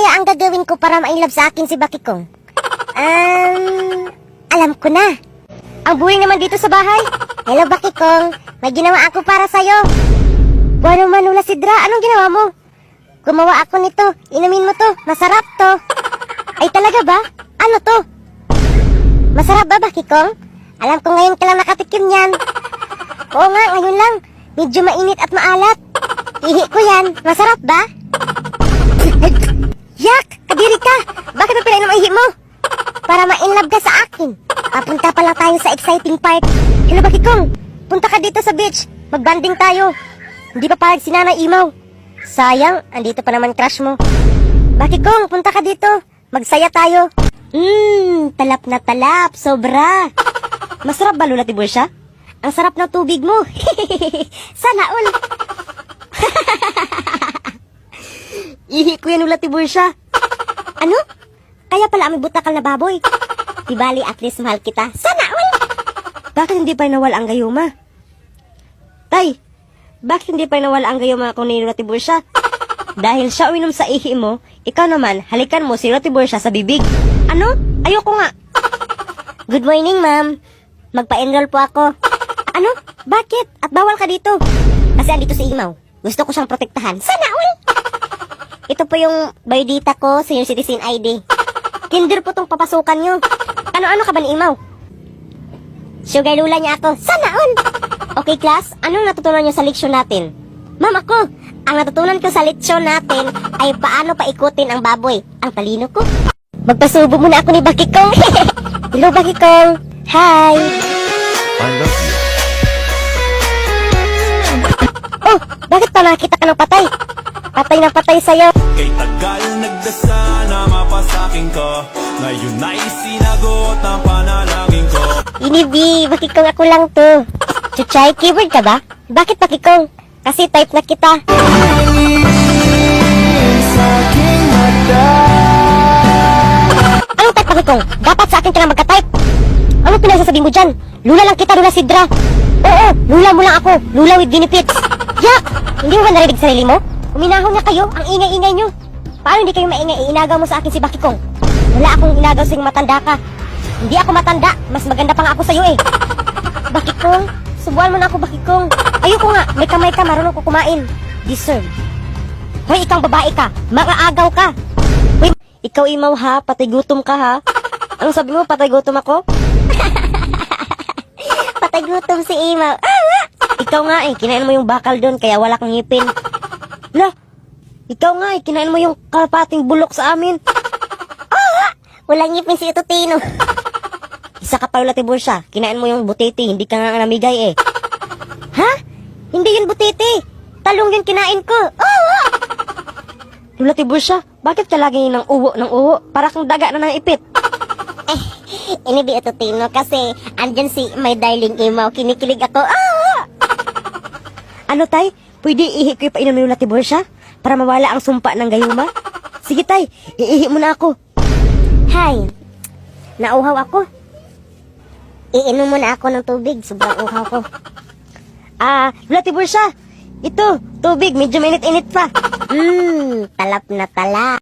kaya ang gagawin ko para ma-inlove sa akin si Bakikong? Alam ko na. Ang buhay naman dito sa bahay. Hello, Bakikong. May ginawa ako para sa'yo. Bueno, Manula Sidra, anong ginawa mo? Gumawa ako nito. Inumin mo to. Masarap to. Ay, talaga ba? Ano to? Masarap ba, Bakikong? Alam ko ngayon ka lang nakatikim yan. Oo nga, ngayon lang. Medyo mainit at maalat. Ihi ko yan. Masarap ba? Yak! Kadiri ka! Bakit mo pinainom ang ihi mo? Para ma-inlove ka sa akin. Papunta pa lang tayo sa exciting part. Hello, Bakikong. Punta ka dito sa beach. Mag-banding tayo. Hindi pa parang si Nanay Imaw. Sayang, andito pa naman crush mo. Bakikong, punta ka dito. Magsaya tayo. Talap na talap. Sobra. Masarap ba, Lola Tiburcia? Ang sarap ng tubig mo. Sana all. Ihi ko yan, Lola Tiburcia. Ano? Kaya pala may butakal na baboy. Di bali, at least mahal kita. Sana all. Bakit hindi pa nawala ang gayuma? Tay, bakit hindi pa nawala ang gayuma ko ni Lola Tiburcia? Dahil siya uminom sa ihi mo, ikaw naman, halikan mo si Lola Tiburcia sa bibig. Ano? Ayoko nga. Good morning, ma'am. Magpa-enroll po ako. Ano? Bakit? At bawal ka dito? Kasi andito si Imaw. Gusto ko siyang protektahan. Sana all. Ito po yung biodata ko, senior citizen ID. Kinder po tong papasukan nyo. Ano-ano ka ba ni Imaw? Sugar lula niya ako. Sana all. Okay, class. Anong natutunan nyo sa leksyon natin? Ma'am, ako. Ang natutunan ko sa leksyon natin ay paano paikutin ang baboy. Ang talino ko. Magpasubo muna ako ni Bakikong. Hello, Bakikong. Hi. I love you. Oh, bakit pa nakita ka ng patay? Patay na patay sa'yo. Kay tagal nagdasal na mapasakin ko. Ngayon ay sinagot ng panalangin ko. Inibi, Bakikong, ako lang to. Chuchay, keyboard ka ba? Bakit, Bakikong? Kasi type na kita. Anong type, Bakikong? Dapat sa akin ka na magka-type. Anong pinagsasabi mo dyan? Lula lang kita, Lula Sidra. Oo, lula mo lang ako. Lula with ginipits. Yak! Hindi mo ba narinig sarili mo? Uminahon na kayo, ang ingay-ingay nyo. Paano hindi kayo maingay? Inagaw mo sa akin si Bakikong. Wala akong inagaw sa'yo, matanda ka. Hindi ako matanda. Mas maganda pa nga ako sa'yo eh. Bakikong, subuan mo na ako, Bakikong. Ayoko nga, may kamay ka, marunong ko kumain. Deserve. Hoy, ikaw babae ka. Mga-agaw ka. Hoy, ikaw Imaw ha, patay gutom ka ha. Anong sabi mo, patay gutom ako? Patay gutom si Imaw. Ikaw nga eh, kinain mo yung bakal doon kaya wala kang ngipin. Lah, ikaw nga eh, kinain mo yung kalapating bulok sa amin. Walang ngipin si Totino. Isa ka pa, Lola Tiburcia, kinain mo yung butiti, hindi ka nga namigay eh. Ha? Hindi yun butiti. Talong yun kinain ko. Lola Tiburcia, bakit ka lagi ng uwo? Para kang daga na ng ipit. Inibi Totino kasi andyan si my darling Imaw, kinikilig ako. Ano tay? Pwede ihi ko yung painom ni Lola Tiburcia? Para mawala ang sumpa ng gayuma? Sige tay, iihi mo na ako. Hay, nauhaw ako. Iinom mo na ako ng tubig, sobrang uhaw ko. Lola Tiburcia, ito, tubig, medyo mainit-init pa. Talap na talap.